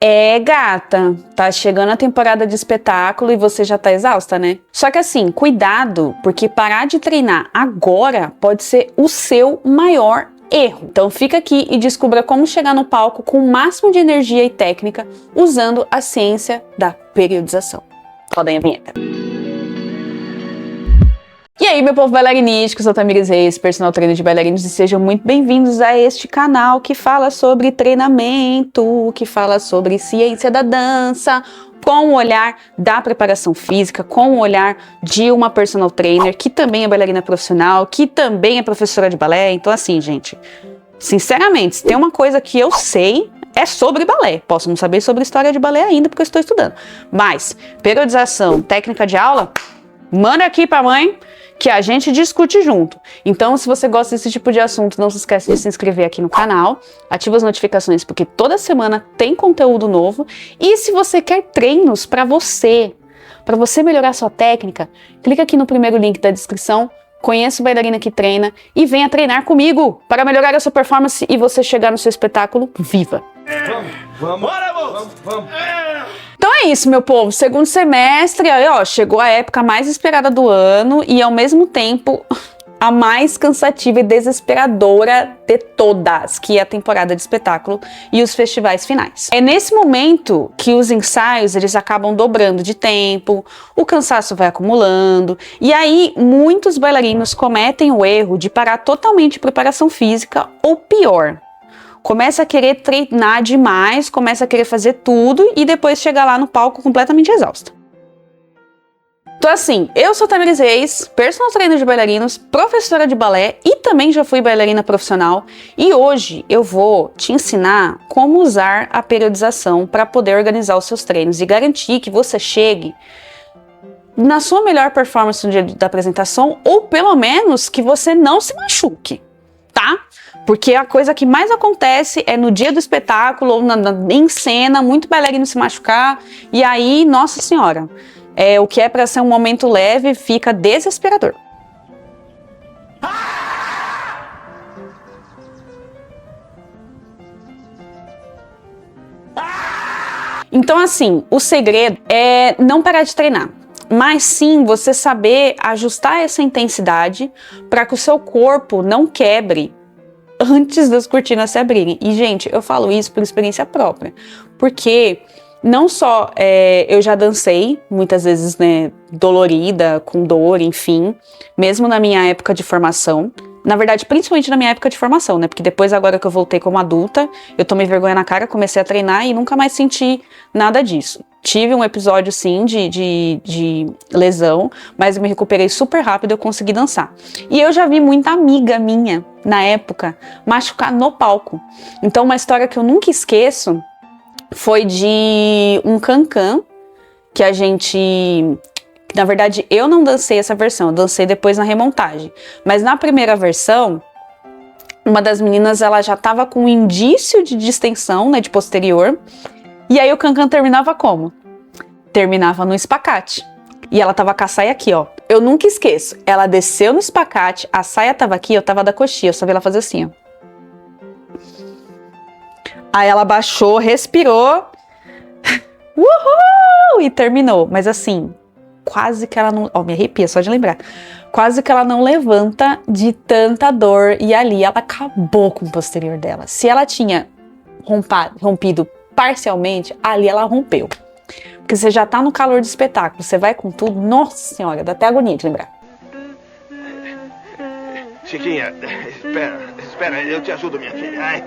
É, gata, tá chegando a temporada de espetáculo e você já tá exausta, né? Só que assim, cuidado, porque parar de treinar agora pode ser o seu maior erro. Então fica aqui e descubra como chegar no palco com o máximo de energia e técnica usando a ciência da periodização. Roda aí a vinheta. E aí, meu povo bailarinístico, eu sou Tamires Reis, personal trainer de bailarinos, e sejam muito bem-vindos a este canal que fala sobre treinamento, que fala sobre ciência da dança, com o olhar da preparação física, com o olhar de uma personal trainer, que também é bailarina profissional, que também é professora de balé. Então assim, gente, sinceramente, se tem uma coisa que eu sei, é sobre balé. Posso não saber sobre história de balé ainda, porque eu estou estudando. Mas, periodização, técnica de aula, manda aqui pra mãe, que a gente discute junto. Então, se você gosta desse tipo de assunto, não se esquece de se inscrever aqui no canal, ativa as notificações, porque toda semana tem conteúdo novo. E se você quer treinos para você melhorar sua técnica, clica aqui no primeiro link da descrição, conheça o Bailarina que Treina e venha treinar comigo para melhorar a sua performance e você chegar no seu espetáculo viva. Vamos. Bora, vamos. Então é isso, meu povo. Segundo semestre, aí, ó, chegou a época mais esperada do ano e, ao mesmo tempo, a mais cansativa e desesperadora de todas, que é a temporada de espetáculo e os festivais finais. É nesse momento que os ensaios, eles acabam dobrando de tempo, o cansaço vai acumulando, e aí muitos bailarinos cometem o erro de parar totalmente a preparação física, ou pior, começa a querer treinar demais, começa a querer fazer tudo e depois chega lá no palco completamente exausta. Então assim, eu sou Tamires Reis, personal trainer de bailarinos, professora de balé e também já fui bailarina profissional, e hoje eu vou te ensinar como usar a periodização para poder organizar os seus treinos e garantir que você chegue na sua melhor performance no dia da apresentação, ou pelo menos que você não se machuque, tá? Porque a coisa que mais acontece é no dia do espetáculo ou em cena, muito bailarino se machucar, e aí, nossa senhora, o que é para ser um momento leve fica desesperador. Então assim, o segredo é não parar de treinar, mas sim você saber ajustar essa intensidade para que o seu corpo não quebre antes das cortinas se abrirem. E, gente, eu falo isso por experiência própria, porque não só eu já dancei, muitas vezes, né, dolorida, com dor, enfim, mesmo na minha época de formação, na verdade, principalmente na minha época de formação, né, porque depois, agora que eu voltei como adulta, eu tomei vergonha na cara, comecei a treinar e nunca mais senti nada disso. Tive um episódio, sim, de lesão, mas eu me recuperei super rápido e eu consegui dançar. E eu já vi muita amiga minha, na época, machucar no palco. Então, uma história que eu nunca esqueço foi de um cancan, que a gente... Na verdade, eu não dancei essa versão, eu dancei depois na remontagem. Mas na primeira versão, uma das meninas, ela já tava com um indício de distensão, né, de posterior. E aí o cancan terminava como? Terminava no espacate. E ela tava com a saia aqui, ó. Eu nunca esqueço. Ela desceu no espacate, a saia tava aqui, eu tava da coxinha, eu só vi ela fazer assim, ó. Aí ela baixou, respirou. Uhul! E terminou. Mas assim, quase que ela não... Ó, me arrepia só de lembrar. Quase que ela não levanta de tanta dor. E ali ela acabou com o posterior dela. Se ela tinha rompido parcialmente, ali ela rompeu. Porque você já tá no calor do espetáculo, você vai com tudo, nossa senhora, dá até agonia de lembrar. Chiquinha, espera, eu te ajudo, minha filha. Ai.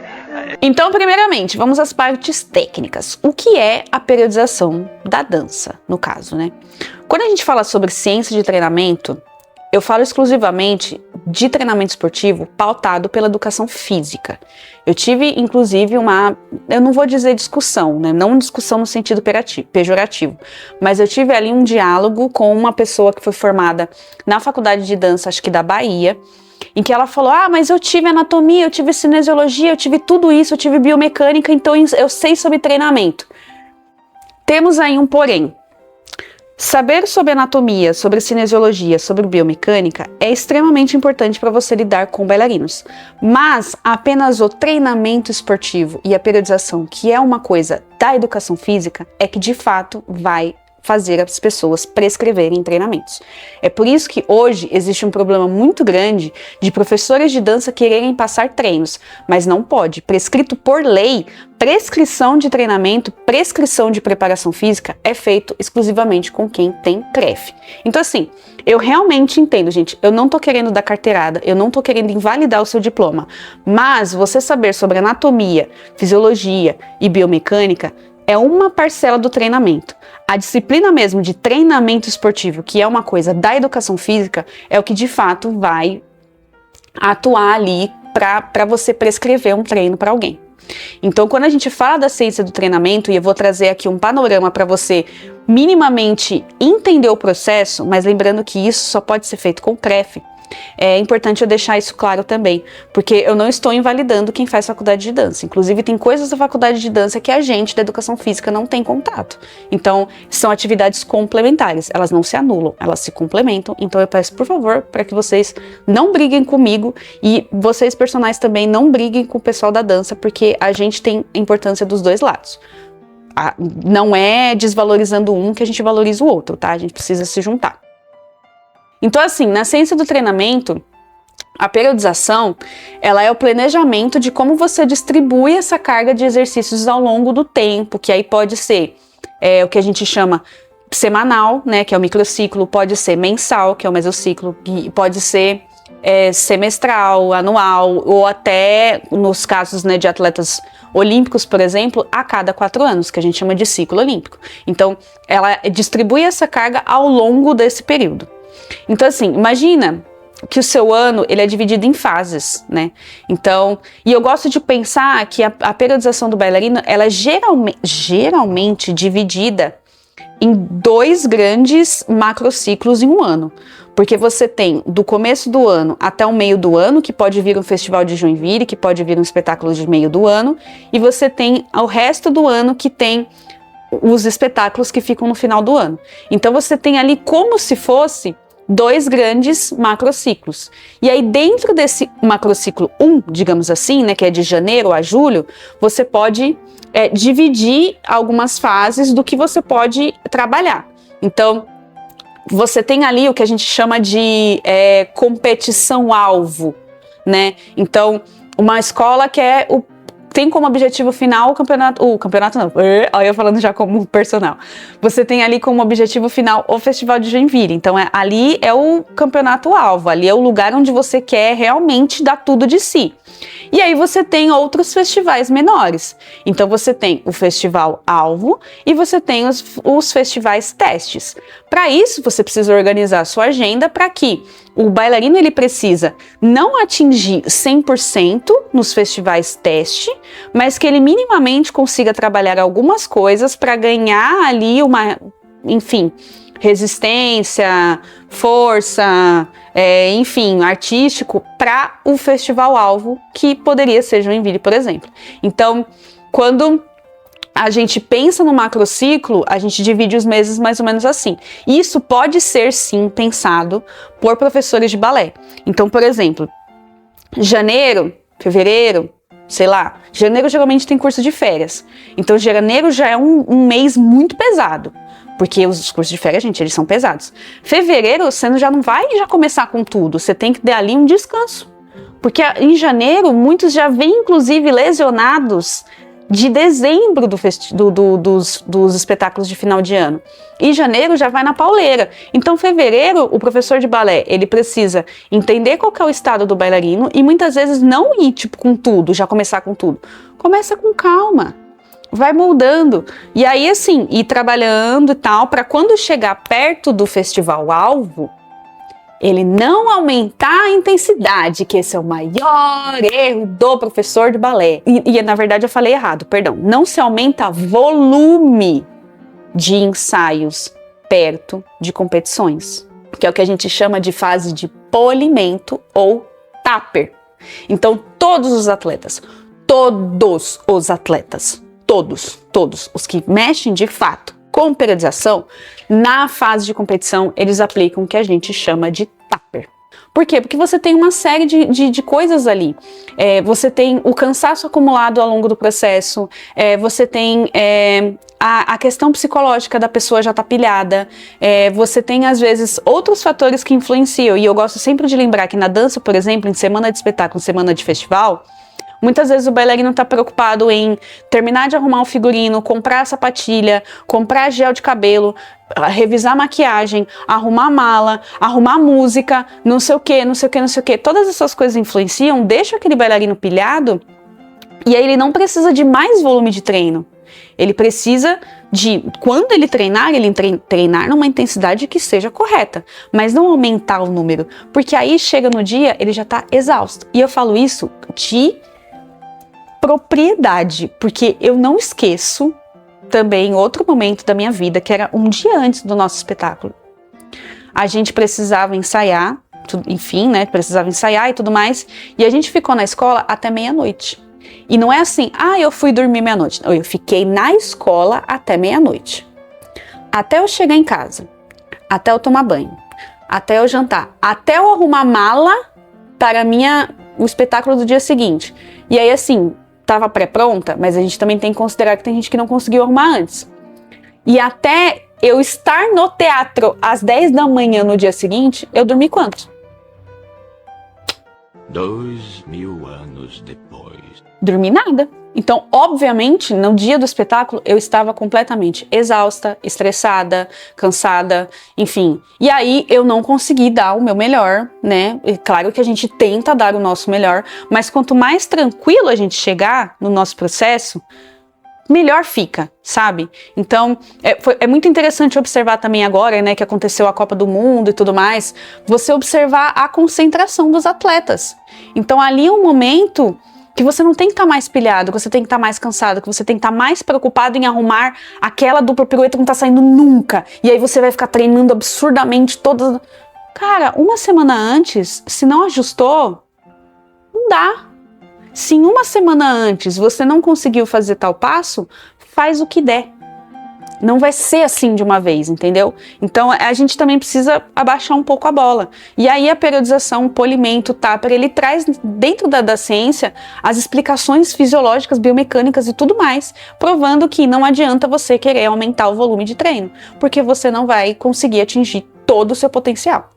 Então, primeiramente, vamos às partes técnicas. O que é a periodização da dança, no caso, né? Quando a gente fala sobre ciência de treinamento, eu falo exclusivamente de treinamento esportivo pautado pela educação física. Eu tive, inclusive, eu não vou dizer discussão, né? Não discussão no sentido pejorativo, mas eu tive ali um diálogo com uma pessoa que foi formada na faculdade de dança, acho que da Bahia, em que ela falou, mas eu tive anatomia, eu tive cinesiologia, eu tive tudo isso, eu tive biomecânica, então eu sei sobre treinamento. Temos aí um porém. Saber sobre anatomia, sobre cinesiologia, sobre biomecânica é extremamente importante para você lidar com bailarinos, mas apenas o treinamento esportivo e a periodização, que é uma coisa da educação física, é que de fato vai fazer as pessoas prescreverem treinamentos. É por isso que hoje existe um problema muito grande de professores de dança quererem passar treinos, mas não pode. Prescrito por lei, prescrição de treinamento, prescrição de preparação física é feito exclusivamente com quem tem CREF. Então assim, eu realmente entendo, gente, eu não tô querendo dar carteirada, eu não tô querendo invalidar o seu diploma, mas você saber sobre anatomia, fisiologia e biomecânica é uma parcela do treinamento. A disciplina mesmo de treinamento esportivo, que é uma coisa da educação física, é o que de fato vai atuar ali para você prescrever um treino para alguém. Então, quando a gente fala da ciência do treinamento, e eu vou trazer aqui um panorama para você minimamente entender o processo, mas lembrando que isso só pode ser feito com CREF, é importante eu deixar isso claro também, porque eu não estou invalidando quem faz faculdade de dança. Inclusive, tem coisas da faculdade de dança que a gente da educação física não tem contato. Então, são atividades complementares, elas não se anulam, elas se complementam. Então, eu peço, por favor, para que vocês não briguem comigo e vocês, personagens, também não briguem com o pessoal da dança, porque a gente tem importância dos dois lados. Não é desvalorizando um que a gente valoriza o outro, tá? A gente precisa se juntar. Então, assim, na ciência do treinamento, a periodização, ela é o planejamento de como você distribui essa carga de exercícios ao longo do tempo, que aí pode ser o que a gente chama semanal, né, que é o microciclo, pode ser mensal, que é o mesociclo, e pode ser semestral, anual, ou até, nos casos, né, de atletas olímpicos, por exemplo, a cada 4 anos, que a gente chama de ciclo olímpico. Então, ela distribui essa carga ao longo desse período. Então, assim, imagina que o seu ano, ele é dividido em fases, né? Então, e eu gosto de pensar que a periodização do bailarino, ela é geralmente dividida em 2 grandes macrociclos em um ano. Porque você tem do começo do ano até o meio do ano, que pode vir um festival de Joinville, que pode vir um espetáculo de meio do ano, e você tem o resto do ano que tem os espetáculos que ficam no final do ano. Então você tem ali como se fosse 2 grandes macrociclos. E aí dentro desse macrociclo 1, digamos assim, né, que é de janeiro a julho, você pode dividir algumas fases do que você pode trabalhar. Então, você tem ali o que a gente chama de competição-alvo, né? Então, uma escola tem como objetivo final o campeonato não, olha eu falando já como personal. Você tem ali como objetivo final o Festival de Joinville, então ali é o campeonato-alvo, ali é o lugar onde você quer realmente dar tudo de si. E aí você tem outros festivais menores, então você tem o festival-alvo e você tem os festivais testes. Para isso você precisa organizar a sua agenda para que o bailarino ele precisa não atingir 100% nos festivais teste, mas que ele minimamente consiga trabalhar algumas coisas para ganhar ali resistência, força, artístico para o festival-alvo, que poderia ser Joinville, por exemplo. Então, quando a gente pensa no macrociclo, a gente divide os meses mais ou menos assim. Isso pode ser, sim, pensado por professores de balé. Então, por exemplo, janeiro, fevereiro, sei lá, janeiro geralmente tem curso de férias. Então, janeiro já é um mês muito pesado, porque os cursos de férias, gente, eles são pesados. Fevereiro, você já não vai já começar com tudo, você tem que dar ali um descanso. Porque em janeiro, muitos já vêm, inclusive, lesionados de dezembro dos espetáculos de final de ano. E janeiro já vai na pauleira. Então, fevereiro, o professor de balé, ele precisa entender qual que é o estado do bailarino e muitas vezes não ir, com tudo, já começar com tudo. Começa com calma. Vai moldando. E aí, assim, ir trabalhando e tal, para quando chegar perto do festival-alvo, ele não aumentar a intensidade, que esse é o maior erro do professor de balé. E na verdade eu falei errado, perdão. Não se aumenta volume de ensaios perto de competições, que é o que a gente chama de fase de polimento ou taper. Então todos os atletas, todos os que mexem de fato Com periodização, na fase de competição, eles aplicam o que a gente chama de tupper. Por quê? Porque você tem uma série de coisas ali. Você tem o cansaço acumulado ao longo do processo, você tem a questão psicológica da pessoa já tá pilhada, você tem, às vezes, outros fatores que influenciam. E eu gosto sempre de lembrar que na dança, por exemplo, em semana de espetáculo, semana de festival, muitas vezes o bailarino está preocupado em terminar de arrumar o figurino, comprar a sapatilha, comprar gel de cabelo, revisar a maquiagem, arrumar a mala, arrumar a música, não sei o que, não sei o que, não sei o que. Todas essas coisas influenciam, deixam aquele bailarino pilhado, e aí ele não precisa de mais volume de treino. Ele precisa de, quando ele treinar numa intensidade que seja correta, mas não aumentar o número, porque aí chega no dia, ele já está exausto. E eu falo isso de propriedade, porque eu não esqueço também outro momento da minha vida, que era um dia antes do nosso espetáculo. A gente precisava ensaiar, enfim, né, precisava ensaiar e tudo mais, e a gente ficou na escola até meia-noite. E não é assim, eu fui dormir meia-noite. Não, eu fiquei na escola até meia-noite. Até eu chegar em casa, até eu tomar banho, até eu jantar, até eu arrumar mala para o espetáculo do dia seguinte. E aí, assim, tava pré-pronta, mas a gente também tem que considerar que tem gente que não conseguiu arrumar antes. E até eu estar no teatro às 10 da manhã no dia seguinte, eu dormi quanto? 2000 anos depois. Dormi nada. Então, obviamente, no dia do espetáculo, eu estava completamente exausta, estressada, cansada, enfim. E aí, eu não consegui dar o meu melhor, né? E claro que a gente tenta dar o nosso melhor, mas quanto mais tranquilo a gente chegar no nosso processo, melhor fica, sabe? Então, é muito interessante observar também agora, né, que aconteceu a Copa do Mundo e tudo mais, você observar a concentração dos atletas. Então, ali é um momento que você não tem que estar mais pilhado, que você tem que estar mais cansado, que você tem que estar mais preocupado em arrumar aquela dupla pirueta que não tá saindo nunca. E aí você vai ficar treinando absurdamente todas... Cara, uma semana antes, se não ajustou, não dá. Se em uma semana antes você não conseguiu fazer tal passo, faz o que der. Não vai ser assim de uma vez, entendeu? Então a gente também precisa abaixar um pouco a bola. E aí a periodização, o polimento, o tupper, ele traz dentro da ciência as explicações fisiológicas, biomecânicas e tudo mais, provando que não adianta você querer aumentar o volume de treino, porque você não vai conseguir atingir todo o seu potencial.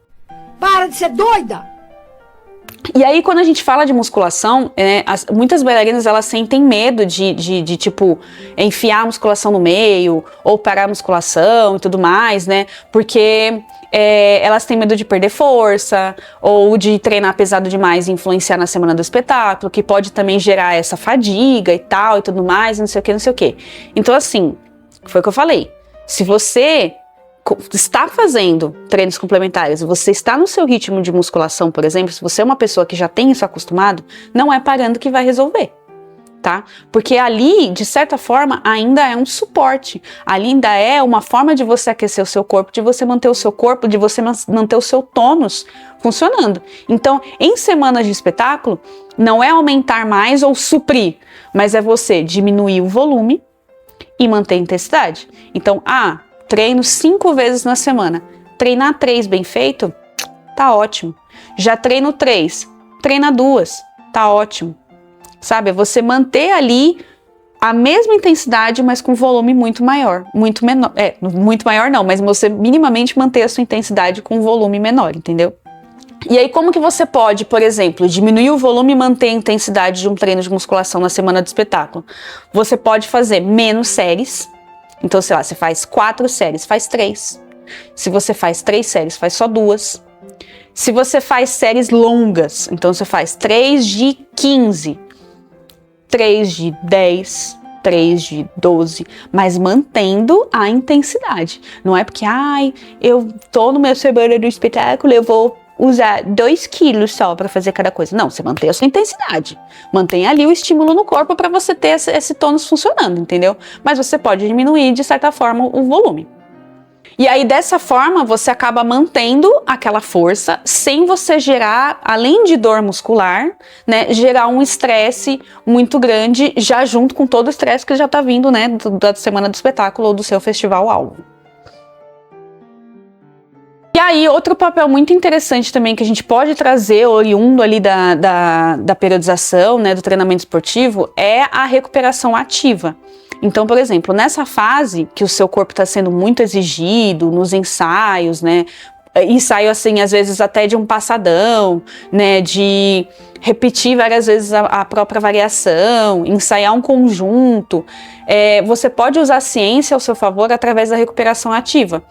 Para de ser doida! E aí, quando a gente fala de musculação, muitas bailarinas, elas sentem medo de tipo, enfiar a musculação no meio, ou parar a musculação e tudo mais, né? Porque elas têm medo de perder força, ou de treinar pesado demais e influenciar na semana do espetáculo, que pode também gerar essa fadiga e tal, e tudo mais, não sei o que, não sei o que. Então, assim, foi o que eu falei. Se você está fazendo treinos complementares, você está no seu ritmo de musculação, por exemplo, se você é uma pessoa que já tem isso acostumado, não é parando que vai resolver, tá? Porque ali, de certa forma, ainda é um suporte, ali ainda é uma forma de você aquecer o seu corpo, de você manter o seu corpo, de você manter o seu tônus funcionando. Então, em semanas de espetáculo, não é aumentar mais ou suprir, mas é você diminuir o volume e manter a intensidade. Então, treino 5 vezes na semana. Treinar 3 bem feito, tá ótimo. Já treino 3, treina 2, tá ótimo. Sabe, é você manter ali a mesma intensidade, mas com volume muito maior. Muito menor, muito maior não, mas você minimamente manter a sua intensidade com volume menor, entendeu? E aí, como que você pode, por exemplo, diminuir o volume e manter a intensidade de um treino de musculação na semana do espetáculo? Você pode fazer menos séries. Então, sei lá, você faz 4 séries, faz 3. Se você faz 3 séries, faz só 2. Se você faz séries longas, então você faz 3 de 15, 3 de 10, 3 de 12, mas mantendo a intensidade. Não é porque, eu tô no meu semana do espetáculo, eu vou usar 2 quilos só para fazer cada coisa. Não, você mantém a sua intensidade. Mantém ali o estímulo no corpo para você ter esse tônus funcionando, entendeu? Mas você pode diminuir, de certa forma, o volume. E aí, dessa forma, você acaba mantendo aquela força sem você gerar, além de dor muscular, né, gerar um estresse muito grande, já junto com todo o estresse que já tá vindo, né, da semana do espetáculo ou do seu festival-alvo. E aí, outro papel muito interessante também que a gente pode trazer, oriundo ali da periodização, né, do treinamento esportivo, é a recuperação ativa. Então, por exemplo, nessa fase que o seu corpo está sendo muito exigido, nos ensaios, né, ensaio assim, às vezes até de um passadão, né, de repetir várias vezes a própria variação, ensaiar um conjunto, você pode usar a ciência ao seu favor através da recuperação ativa.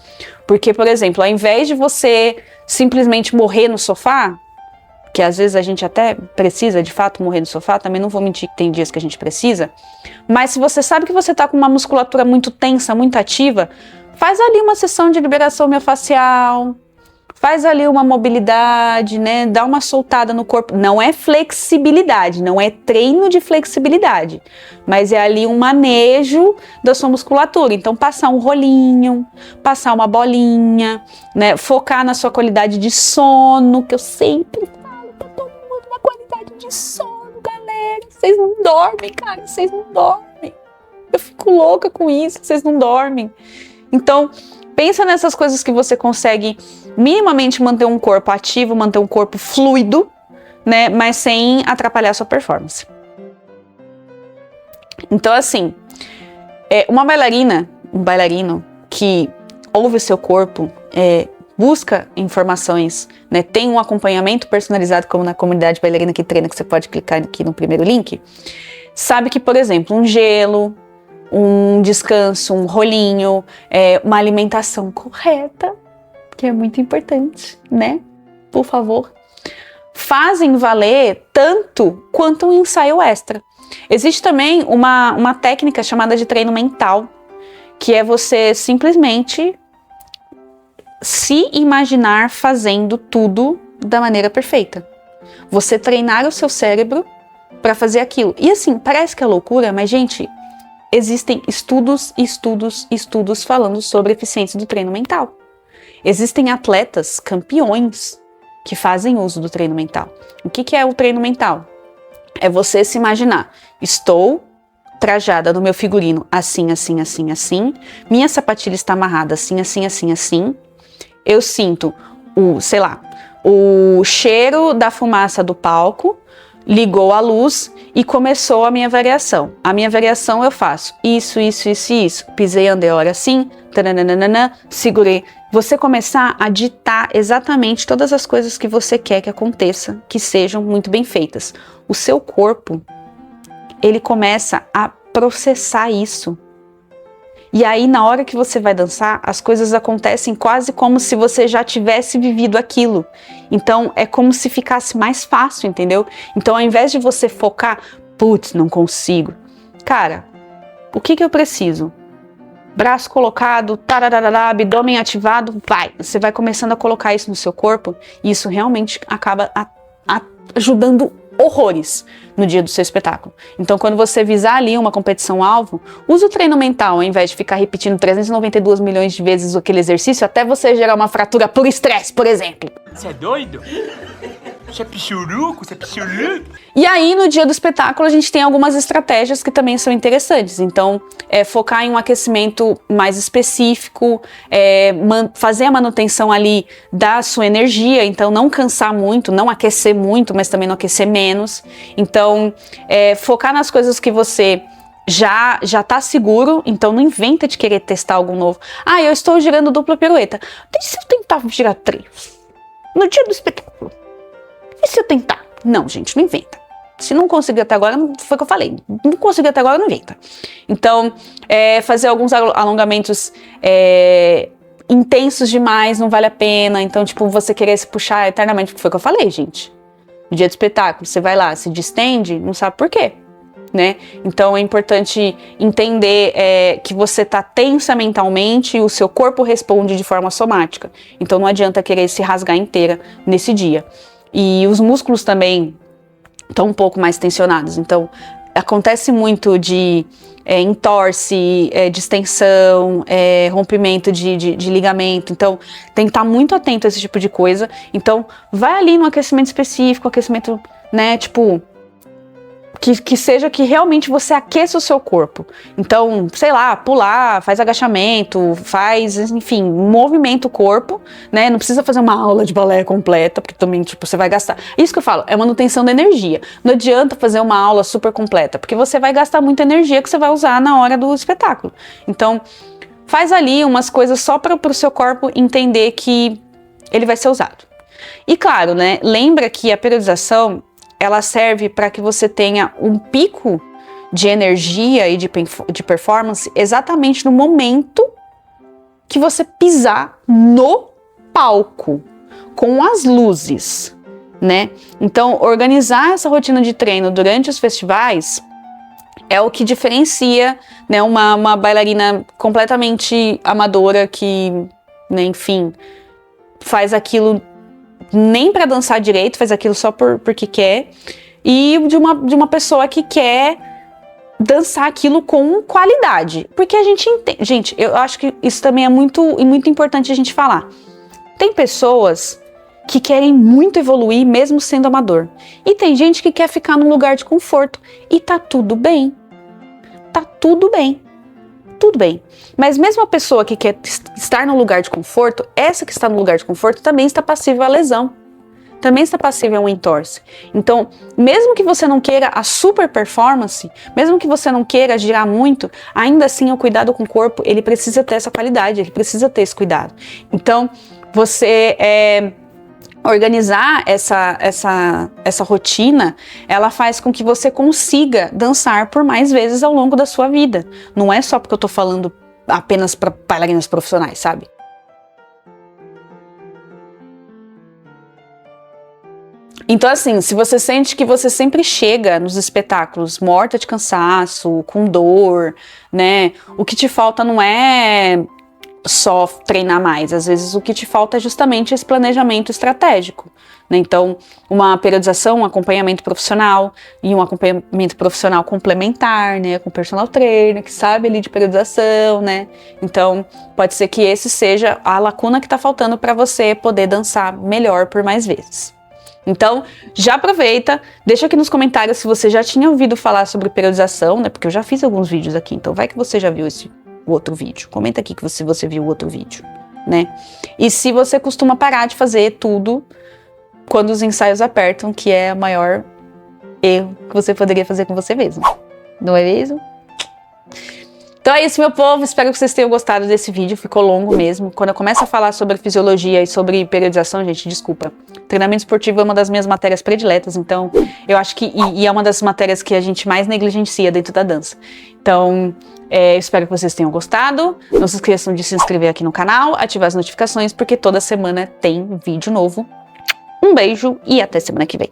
Porque, por exemplo, ao invés de você simplesmente morrer no sofá, que às vezes a gente até precisa de fato morrer no sofá, também não vou mentir que tem dias que a gente precisa, mas se você sabe que você está com uma musculatura muito tensa, muito ativa, faz ali uma sessão de liberação miofascial, faz ali uma mobilidade, né? Dá uma soltada no corpo. Não é flexibilidade, não é treino de flexibilidade, mas é ali um manejo da sua musculatura. Então, passar um rolinho, passar uma bolinha, né? Focar na sua qualidade de sono, que eu sempre falo pra todo mundo, na qualidade de sono, galera. Vocês não dormem, cara, vocês não dormem. Eu fico louca com isso, vocês não dormem. Então, pensa nessas coisas que você consegue minimamente manter um corpo ativo, manter um corpo fluido, né, mas sem atrapalhar a sua performance. Então, assim, uma bailarina, um bailarino que ouve o seu corpo, busca informações, né, tem um acompanhamento personalizado, como na comunidade bailarina que treina, que você pode clicar aqui no primeiro link, sabe que, por exemplo, um gelo, um descanso, um rolinho, uma alimentação correta, que é muito importante, né? Por favor. Fazem valer tanto quanto um ensaio extra. Existe também uma técnica chamada de treino mental, que é você simplesmente se imaginar fazendo tudo da maneira perfeita. Você treinar o seu cérebro para fazer aquilo. E assim, parece que é loucura, mas gente, existem estudos falando sobre a eficiência do treino mental. Existem atletas campeões que fazem uso do treino mental. O que é o treino mental? É você se imaginar, estou trajada no meu figurino assim, assim, assim, assim, minha sapatilha está amarrada assim, assim, assim, assim, eu sinto o cheiro da fumaça do palco, ligou a luz e começou a minha variação. A minha variação eu faço isso, pisei, andei a hora assim, tananana, segurei. Você começar a ditar exatamente todas as coisas que você quer que aconteça, que sejam muito bem feitas. O seu corpo, ele começa a processar isso. E aí, na hora que você vai dançar, as coisas acontecem quase como se você já tivesse vivido aquilo. Então, é como se ficasse mais fácil, entendeu? Então, ao invés de você focar, putz, não consigo. Cara, o que eu preciso? Braço colocado, tararará, abdômen ativado, vai. Você vai começando a colocar isso no seu corpo e isso realmente acaba ajudando horrores no dia do seu espetáculo. Então, quando você visar ali uma competição-alvo, usa o treino mental, ao invés de ficar repetindo 392 milhões de vezes aquele exercício até você gerar uma fratura por estresse, por exemplo. Você é doido? Você é pichuruco? Você é pichuruco? E aí, no dia do espetáculo, a gente tem algumas estratégias que também são interessantes. Então, focar em um aquecimento mais específico, fazer a manutenção ali da sua energia. Então, não cansar muito, não aquecer muito, mas também não aquecer menos. Então, focar nas coisas que você já tá seguro, então não inventa de querer testar algo novo. Ah, eu estou girando dupla pirueta. E se eu tentar girar 3? No dia do espetáculo. E se eu tentar? Não, gente, não inventa. Se não conseguiu até agora, foi o que eu falei. Não conseguiu até agora, não inventa. Então, fazer alguns alongamentos intensos demais não vale a pena. Então, tipo, você querer se puxar eternamente, foi o que eu falei, gente. No dia do espetáculo, você vai lá, se distende, não sabe por quê, né? Então, é importante entender que você tá tensa mentalmente e o seu corpo responde de forma somática. Então, não adianta querer se rasgar inteira nesse dia. E os músculos também estão um pouco mais tensionados. Então, acontece muito de entorse, distensão, rompimento de ligamento. Então, tem que estar muito atento a esse tipo de coisa. Então, vai ali no aquecimento específico, aquecimento, né, tipo, que seja que realmente você aqueça o seu corpo. Então, sei lá, pular, faz agachamento, faz, enfim, movimenta o corpo, né? Não precisa fazer uma aula de balé completa, porque também, tipo, você vai gastar. Isso que eu falo, é manutenção da energia. Não adianta fazer uma aula super completa, porque você vai gastar muita energia que você vai usar na hora do espetáculo. Então, faz ali umas coisas só para o seu corpo entender que ele vai ser usado. E claro, né? Lembra que a periodização, ela serve para que você tenha um pico de energia e de performance exatamente no momento que você pisar no palco, com as luzes, né? Então, organizar essa rotina de treino durante os festivais é o que diferencia, né, uma bailarina completamente amadora que, né, enfim, faz aquilo nem para dançar direito, faz aquilo só porque quer, e de uma pessoa que quer dançar aquilo com qualidade. Porque a gente entende, gente, eu acho que isso também é muito importante a gente falar. Tem pessoas que querem muito evoluir mesmo sendo amador, e tem gente que quer ficar num lugar de conforto, e tá tudo bem. Tá tudo bem. Tudo bem. Mas mesmo a pessoa que quer estar no lugar de conforto, essa que está no lugar de conforto também está passível à lesão. Também está passível a um entorse. Então, mesmo que você não queira a super performance, mesmo que você não queira girar muito, ainda assim o cuidado com o corpo, ele precisa ter essa qualidade, ele precisa ter esse cuidado. Então, você organizar essa rotina, ela faz com que você consiga dançar por mais vezes ao longo da sua vida. Não é só porque eu tô falando apenas para bailarinas profissionais, sabe? Então, assim, se você sente que você sempre chega nos espetáculos morta de cansaço, com dor, né? O que te falta não é só treinar mais. Às vezes o que te falta é justamente esse planejamento estratégico, né? Então, uma periodização, um acompanhamento profissional e um acompanhamento profissional complementar, né? Com personal trainer que sabe ali de periodização, né? Então, pode ser que esse seja a lacuna que tá faltando para você poder dançar melhor por mais vezes. Então, já aproveita, deixa aqui nos comentários se você já tinha ouvido falar sobre periodização, né? Porque eu já fiz alguns vídeos aqui, então vai que você já viu o outro vídeo. Comenta aqui que você viu o outro vídeo, né? E se você costuma parar de fazer tudo quando os ensaios apertam, que é o maior erro que você poderia fazer com você mesmo. Não é mesmo? Então é isso, meu povo. Espero que vocês tenham gostado desse vídeo. Ficou longo mesmo. Quando eu começo a falar sobre fisiologia e sobre periodização, gente, desculpa. Treinamento esportivo é uma das minhas matérias prediletas, então eu acho que... E é uma das matérias que a gente mais negligencia dentro da dança. Então, espero que vocês tenham gostado. Não se esqueçam de se inscrever aqui no canal, ativar as notificações, porque toda semana tem vídeo novo. Um beijo e até semana que vem.